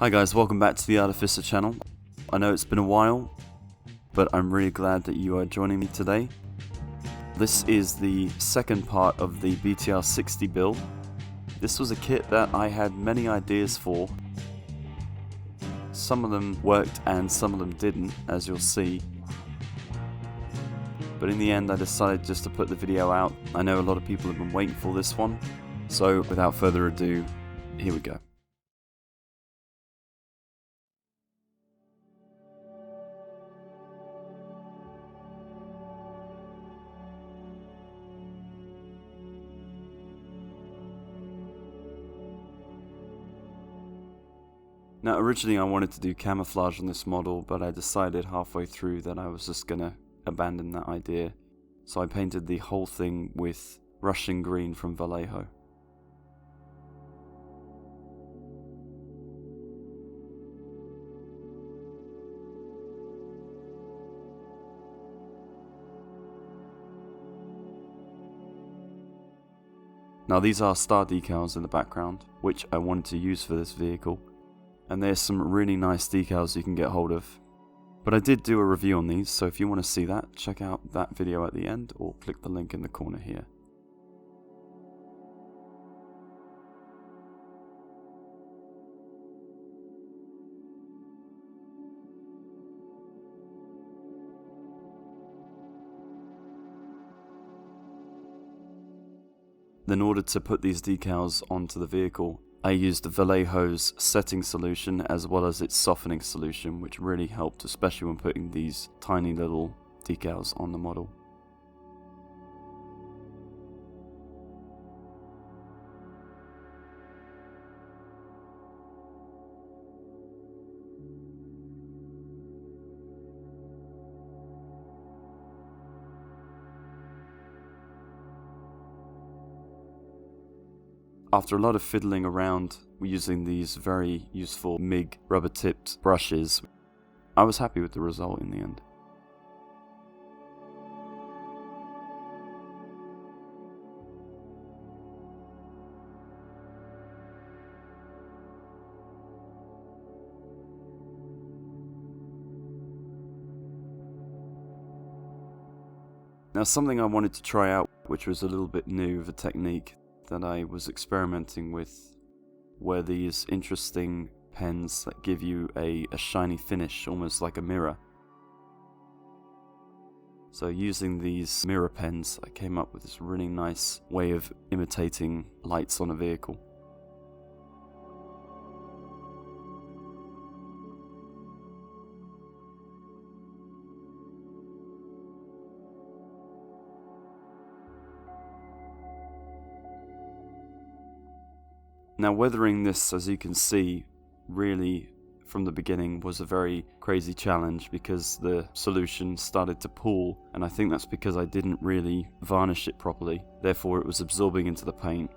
Hi guys, welcome back to the Artificer channel. I know it's been a while, but I'm really glad that you are joining me today. This is the second part of the BTR 60 build. This was a kit that I had many ideas for. Some of them worked and some of them didn't, as you'll see. But in the end I decided just to put the video out. I know a lot of people have been waiting for this one, so without further ado, here we go. Now originally I wanted to do camouflage on this model, but I decided halfway through that I was just gonna abandon that idea. So I painted the whole thing with Russian green from Vallejo. Now these are star decals in the background, which I wanted to use for this vehicle. And there's some really nice decals you can get hold of. But I did do a review on these, so if you want to see that, check out that video at the end or click the link in the corner here. In order to put these decals onto the vehicle, I used Vallejo's setting solution as well as its softening solution, which really helped, especially when putting these tiny little decals on the model. After a lot of fiddling around using these very useful MIG rubber-tipped brushes, I was happy with the result in the end. Now something I wanted to try out, which was a little bit new of a technique that I was experimenting with, were these interesting pens that give you a shiny finish, almost like a mirror. So using these mirror pens, I came up with this really nice way of imitating lights on a vehicle. Now weathering this, as you can see, really from the beginning was a very crazy challenge because the solution started to pool, and I think that's because I didn't really varnish it properly, therefore it was absorbing into the paint.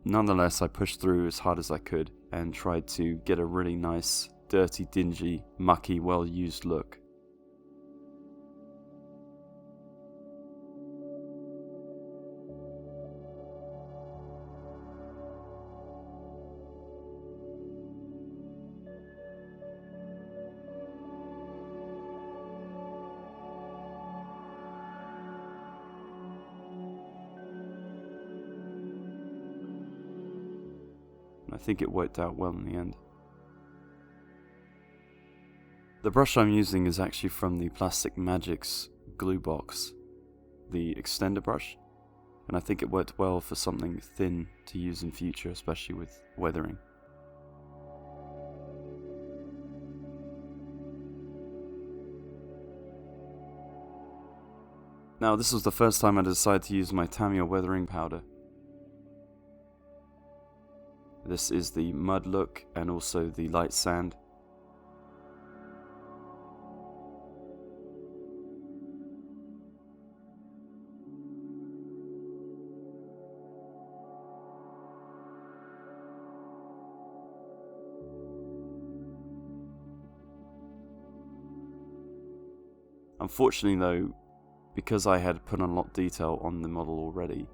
Nonetheless, I pushed through as hard as I could and tried to get a really nice, dirty, dingy, mucky, well-used look. I think it worked out well in the end. The brush I'm using is actually from the Plastic Magics glue box, the extender brush, and I think it worked well for something thin to use in future, especially with weathering. Now this was the first time I decided to use my Tamiya weathering powder. This is the mud look and also the light sand. Unfortunately though, because I had put on a lot of detail on the model already,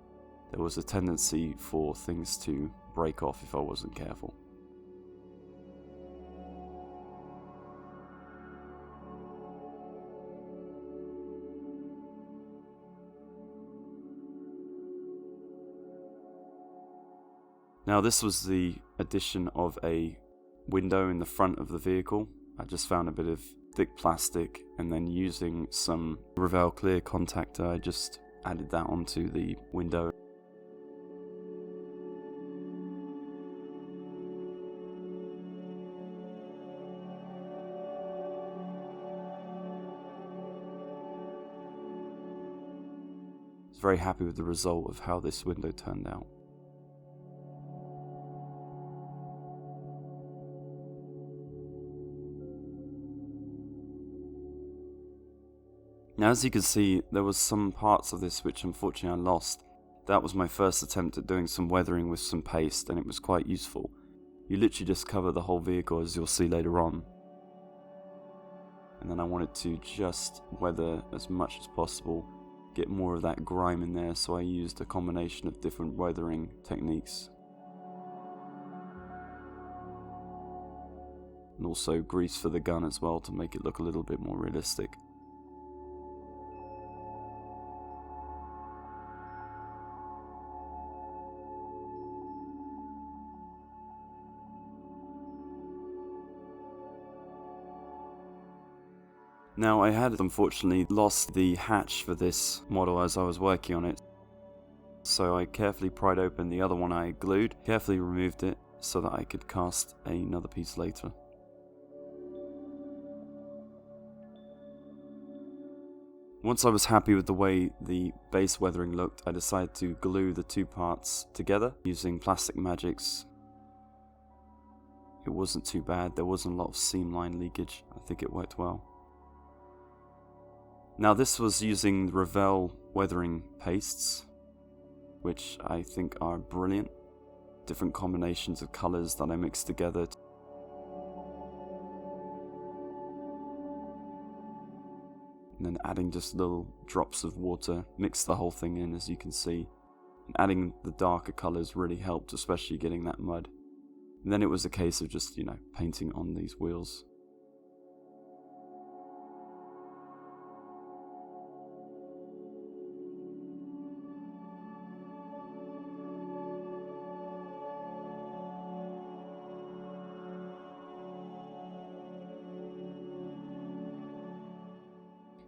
there was a tendency for things to break off if I wasn't careful. Now this was the addition of a window in the front of the vehicle. I just found a bit of thick plastic, and then using some Revell clear contactor I just added that onto the window. I was very happy with the result of how this window turned out. Now, as you can see, there was some parts of this which unfortunately I lost. That was my first attempt at doing some weathering with some paste, and it was quite useful. You literally just cover the whole vehicle, as you'll see later on. And then I wanted to just weather as much as possible, get more of that grime in there, so I used a combination of different weathering techniques. And also grease for the gun as well to make it look a little bit more realistic. Now, I had unfortunately lost the hatch for this model as I was working on it, so I carefully pried open the other one I glued, carefully removed it so that I could cast another piece later. Once I was happy with the way the base weathering looked, I decided to glue the two parts together using Plastic Magic's. It wasn't too bad, there wasn't a lot of seam line leakage, I think it worked well. Now this was using Revell weathering pastes, which I think are brilliant. Different combinations of colours that I mixed together. And then adding just little drops of water, mix the whole thing in, as you can see. And adding the darker colours really helped, especially getting that mud. And then it was a case of just, painting on these wheels.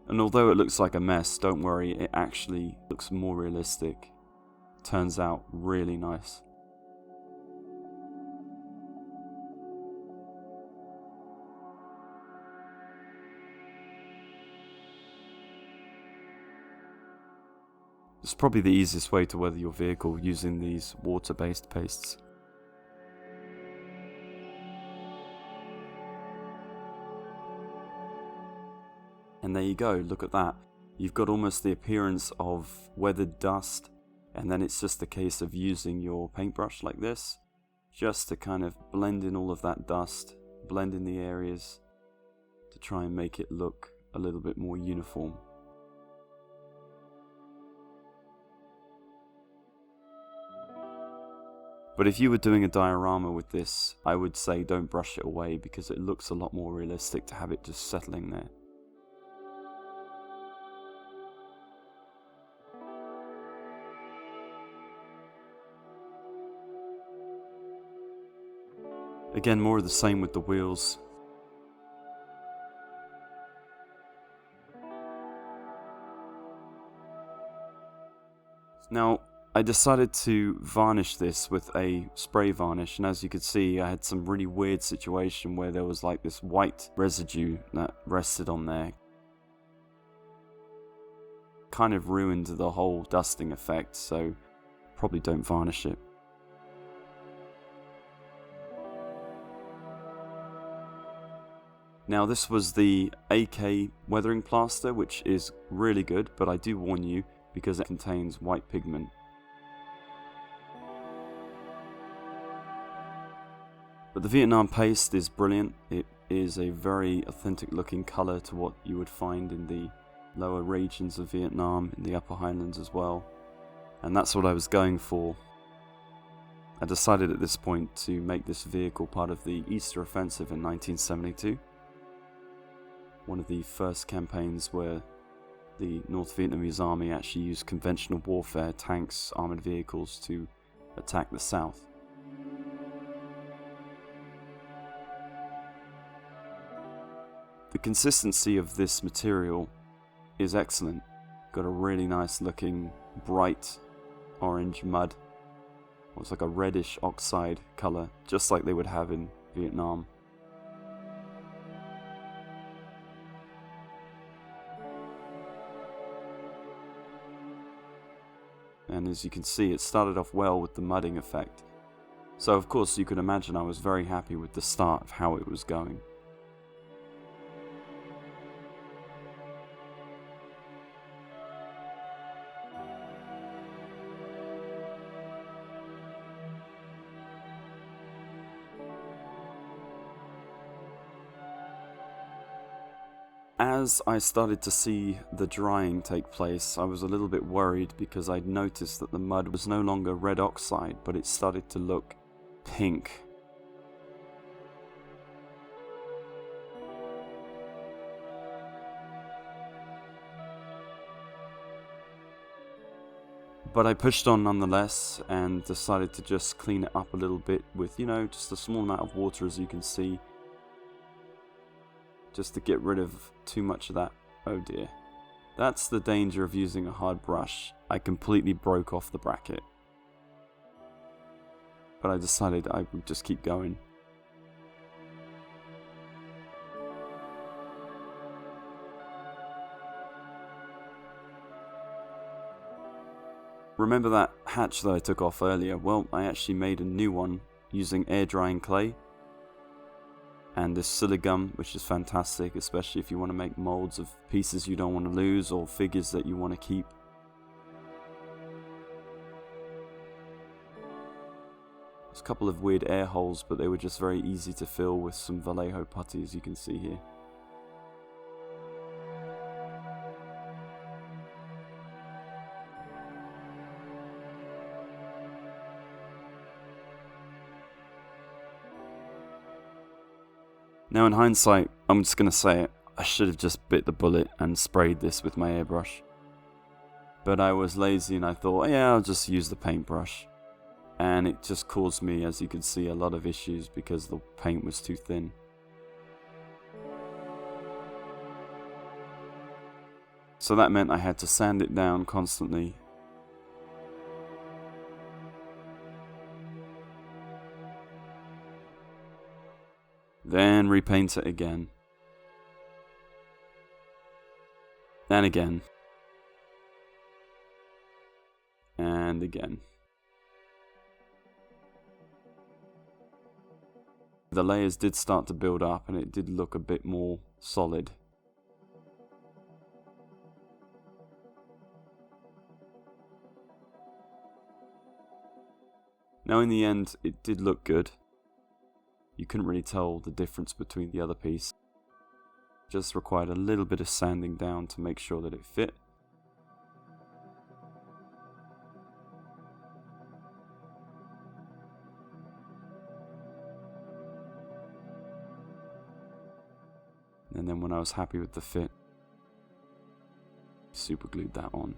And although it looks like a mess, don't worry, it actually looks more realistic. Turns out really nice. It's probably the easiest way to weather your vehicle using these water-based pastes. And there you go, look at that. You've got almost the appearance of weathered dust, and then it's just a case of using your paintbrush like this, just to kind of blend in all of that dust, blend in the areas, to try and make it look a little bit more uniform. But if you were doing a diorama with this, I would say don't brush it away, because it looks a lot more realistic to have it just settling there. Again, more of the same with the wheels. Now, I decided to varnish this with a spray varnish, and as you could see, I had some really weird situation where there was like this white residue that rested on there. Kind of ruined the whole dusting effect, so probably don't varnish it. Now this was the AK weathering plaster, which is really good, but I do warn you because it contains white pigment. But the Vietnam paste is brilliant. It is a very authentic looking colour to what you would find in the lower regions of Vietnam, in the upper highlands as well. And that's what I was going for. I decided at this point to make this vehicle part of the Easter Offensive in 1972. One of the first campaigns where the North Vietnamese army actually used conventional warfare, tanks, armoured vehicles to attack the south. The consistency of this material is excellent. Got a really nice looking bright orange mud. It's like a reddish oxide colour, just like they would have in Vietnam. And as you can see, it started off well with the mudding effect. So of course you could imagine I was very happy with the start of how it was going. As I started to see the drying take place, I was a little bit worried because I'd noticed that the mud was no longer red oxide, but it started to look pink. But I pushed on nonetheless and decided to just clean it up a little bit with, just a small amount of water, as you can see. Just to get rid of too much of that. Oh dear. That's the danger of using a hard brush. I completely broke off the bracket. But I decided I would just keep going. Remember that hatch that I took off earlier? Well, I actually made a new one using air drying clay. And this silicone, which is fantastic, especially if you want to make molds of pieces you don't want to lose or figures that you want to keep. There's a couple of weird air holes, but they were just very easy to fill with some Vallejo putty, as you can see here. Now in hindsight, I'm just going to say it, I should have just bit the bullet and sprayed this with my airbrush. But I was lazy and I thought, yeah, I'll just use the paintbrush. And it just caused me, as you can see, a lot of issues because the paint was too thin. So that meant I had to sand it down constantly. Then repaint it again. And again. And again. The layers did start to build up and it did look a bit more solid. Now in the end, it did look good. You couldn't really tell the difference between the other piece. Just required a little bit of sanding down to make sure that it fit. And then when I was happy with the fit, super glued that on.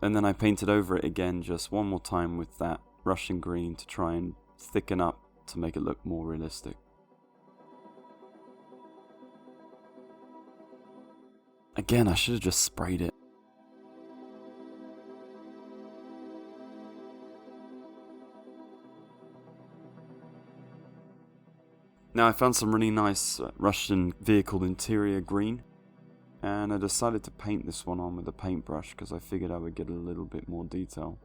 And then I painted over it again just one more time with that Russian green to try and thicken up to make it look more realistic. Again, I should have just sprayed it. Now I found some really nice Russian vehicle interior green. And I decided to paint this one on with a paintbrush because I figured I would get a little bit more detail.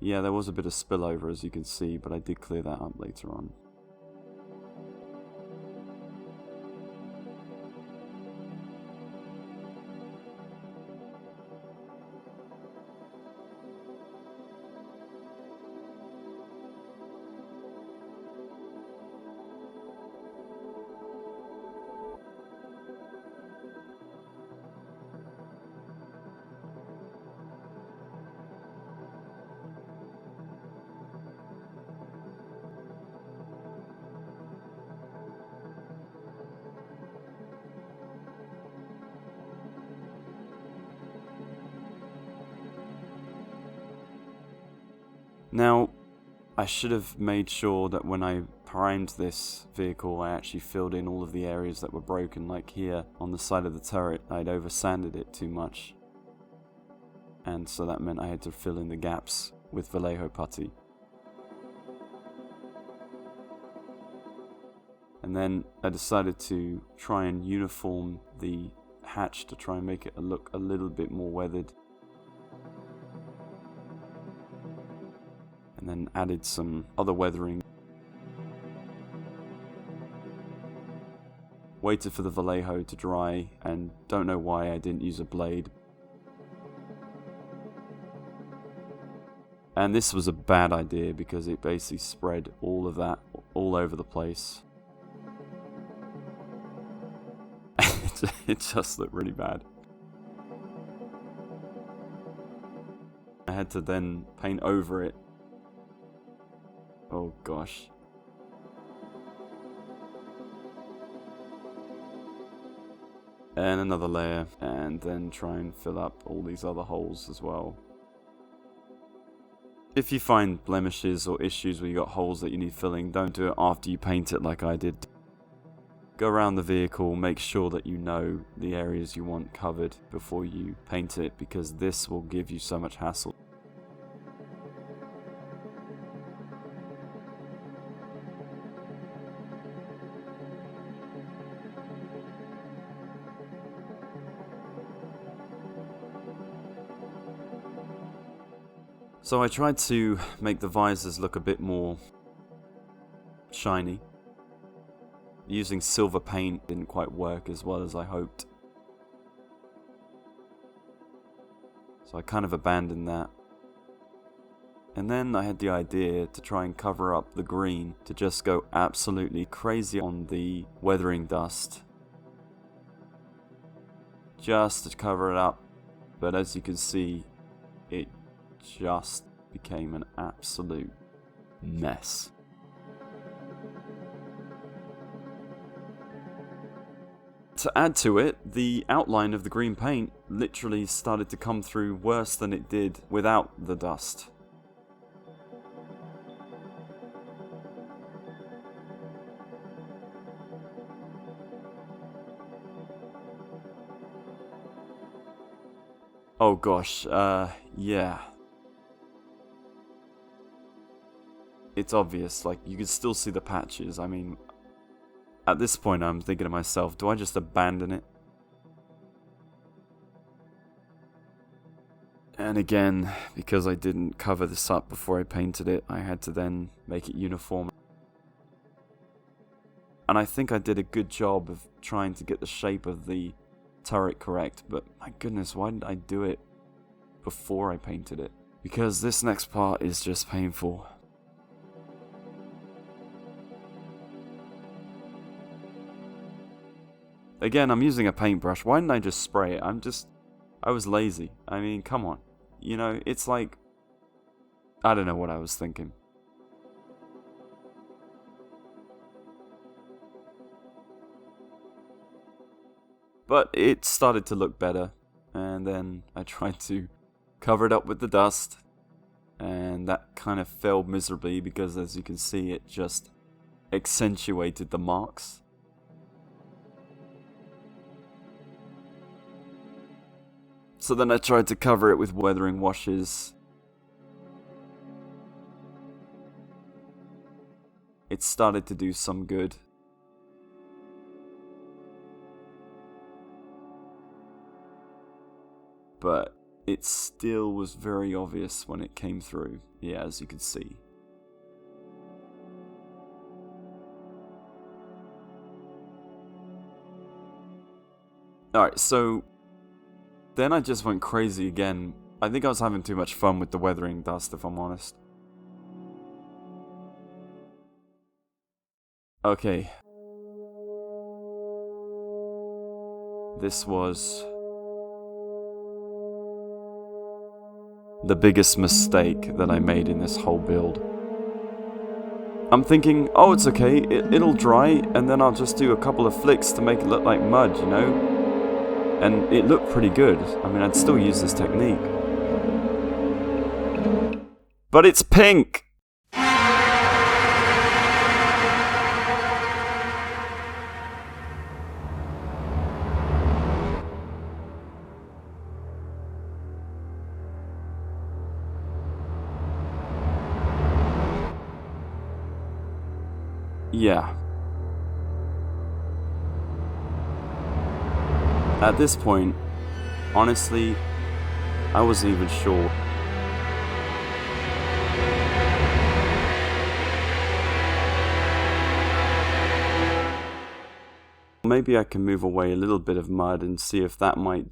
yeah, there was a bit of spillover, as you can see, but I did clear that up later on. Now, I should have made sure that when I primed this vehicle, I actually filled in all of the areas that were broken, like here on the side of the turret. I'd over-sanded it too much, and so that meant I had to fill in the gaps with Vallejo putty. And then I decided to try and uniform the hatch to try and make it look a little bit more weathered. And then added some other weathering. Waited for the Vallejo to dry, and don't know why I didn't use a blade. And this was a bad idea because it basically spread all of that all over the place. It just looked really bad. I had to then paint over it. Oh gosh. And another layer, and then try and fill up all these other holes as well. If you find blemishes or issues where you got holes that you need filling, don't do it after you paint it like I did. Go around the vehicle, make sure that you know the areas you want covered before you paint it, because this will give you so much hassle. So I tried to make the visors look a bit more shiny. Using silver paint didn't quite work as well as I hoped. So I kind of abandoned that. And then I had the idea to try and cover up the green, to just go absolutely crazy on the weathering dust. Just to cover it up. But as you can see, it just became an absolute mess. To add to it, the outline of the green paint literally started to come through worse than it did without the dust. Oh gosh, yeah. It's obvious, like, you can still see the patches. I mean, at this point I'm thinking to myself, do I just abandon it? And again, because I didn't cover this up before I painted it, I had to then make it uniform. And I think I did a good job of trying to get the shape of the turret correct, but my goodness, why didn't I do it before I painted it? Because this next part is just painful. Again, I'm using a paintbrush. Why didn't I just spray it? I was lazy. I mean, come on. You know, it's like, I don't know what I was thinking. But it started to look better, and then I tried to cover it up with the dust, and that kind of failed miserably because, as you can see, it just accentuated the marks. So then I tried to cover it with weathering washes. It started to do some good. But it still was very obvious when it came through. Yeah, as you can see. Alright, so then I just went crazy again. I think I was having too much fun with the weathering dust, if I'm honest. Okay. This was the biggest mistake that I made in this whole build. I'm thinking, oh, it's okay, it'll dry, and then I'll just do a couple of flicks to make it look like mud, you know? And it looked pretty good. I mean, I'd still use this technique. But it's pink! Yeah. At this point, honestly, I wasn't even sure. Maybe I can move away a little bit of mud and see if that might...